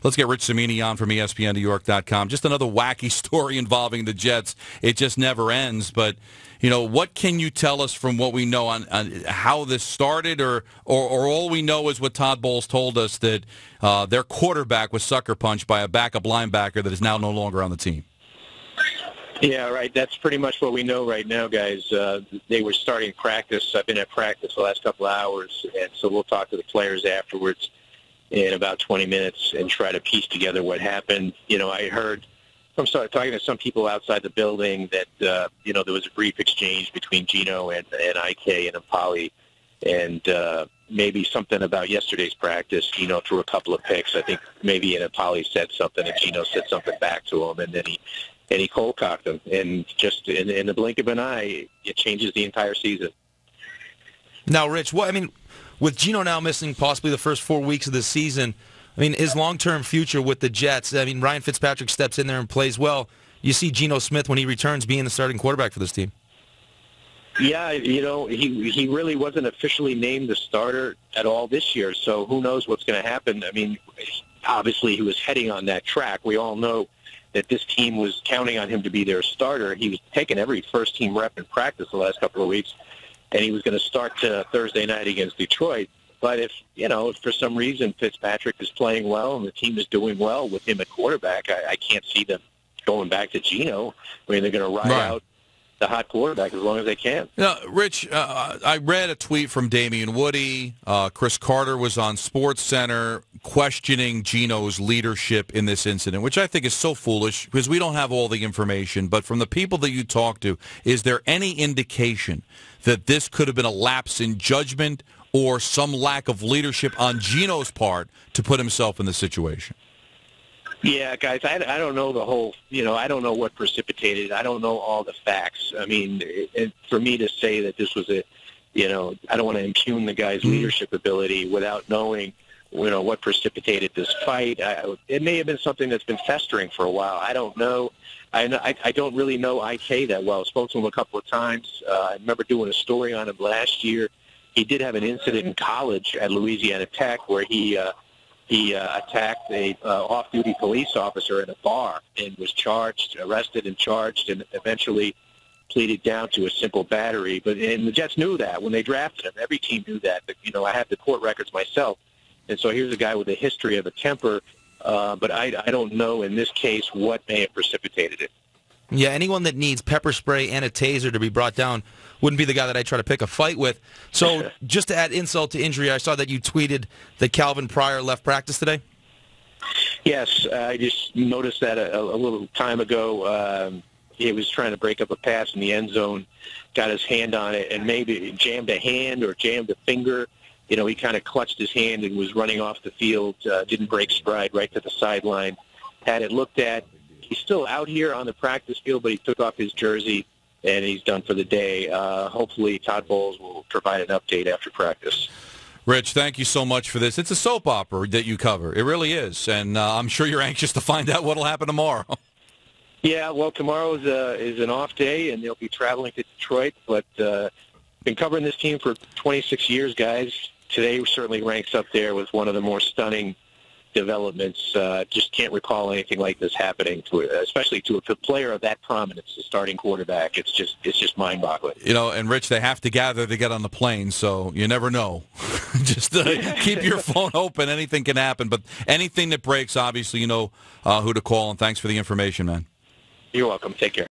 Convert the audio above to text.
Let's get Rich Cimini on from ESPNNewYork.com. Just another wacky story involving the Jets. It just never ends. But, what can you tell us from what we know on how this started, or all we know is what Todd Bowles told us, that their quarterback was sucker punched by a backup linebacker that is now no longer on the team? Yeah, right. That's pretty much what we know right now, guys. They were starting practice. I've been at practice the last couple of hours, and so we'll talk to the players afterwards in about 20 minutes and try to piece together what happened. I heard from talking to some people outside the building that, there was a brief exchange between Geno and IK and Impali, and maybe something about yesterday's practice. Geno threw a couple of picks. I think maybe Impali said something, and Geno said something back to him, and then he cold-cocked him. And just in the blink of an eye, it changes the entire season. Now, Rich, with Geno now missing possibly the first 4 weeks of the season, his long-term future with the Jets, Ryan Fitzpatrick steps in there and plays well. You see Geno Smith, when he returns, being the starting quarterback for this team. Yeah, he really wasn't officially named the starter at all this year, so who knows what's going to happen. Obviously he was heading on that track. We all know that this team was counting on him to be their starter. He was taking every first-team rep in practice the last couple of weeks, and he was going to start Thursday night against Detroit. But if for some reason Fitzpatrick is playing well and the team is doing well with him at quarterback, I can't see them going back to Geno. They're going to ride out the hot quarterback as long as they can. Rich, I read a tweet from Damien Woody. Chris Carter was on SportsCenter questioning Geno's leadership in this incident, which I think is so foolish because we don't have all the information. But from the people that you talk to, is there any indication that this could have been a lapse in judgment or some lack of leadership on Geno's part to put himself in the situation? Yeah, guys, I don't know the whole, I don't know what precipitated it. I don't know all the facts. For me to say that this was I don't want to impugn the guy's leadership ability without knowing, what precipitated this fight. It may have been something that's been festering for a while. I don't know. I don't really know IK that well. I spoke to him a couple of times. I remember doing a story on him last year. He did have an incident in college at Louisiana Tech where he attacked a off-duty police officer in a bar and was arrested and charged, and eventually pleaded down to a simple battery. And the Jets knew that when they drafted him. Every team knew that. I have the court records myself. And so here's a guy with a history of a temper, but I don't know in this case what may have precipitated it. Yeah, anyone that needs pepper spray and a taser to be brought down wouldn't be the guy that I try to pick a fight with. So just to add insult to injury, I saw that you tweeted that Calvin Pryor left practice today. Yes, I just noticed that a little time ago. He was trying to break up a pass in the end zone, got his hand on it, and maybe jammed a hand or jammed a finger. He kind of clutched his hand and was running off the field, didn't break stride right to the sideline. Had it looked at. He's still out here on the practice field, but he took off his jersey, and he's done for the day. Hopefully Todd Bowles will provide an update after practice. Rich, thank you so much for this. It's a soap opera that you cover. It really is, and I'm sure you're anxious to find out what will happen tomorrow. Yeah, well, tomorrow is an off day, and they'll be traveling to Detroit, but been covering this team for 26 years, guys. Today certainly ranks up there with one of the more stunning developments. Just can't recall anything like this happening especially to a player of that prominence, the starting quarterback. It's just mind-boggling. And Rich, they have to gather to get on the plane, so you never know. Just keep your phone open. Anything can happen, but anything that breaks, obviously, who to call. And thanks for the information, man. You're welcome. Take care.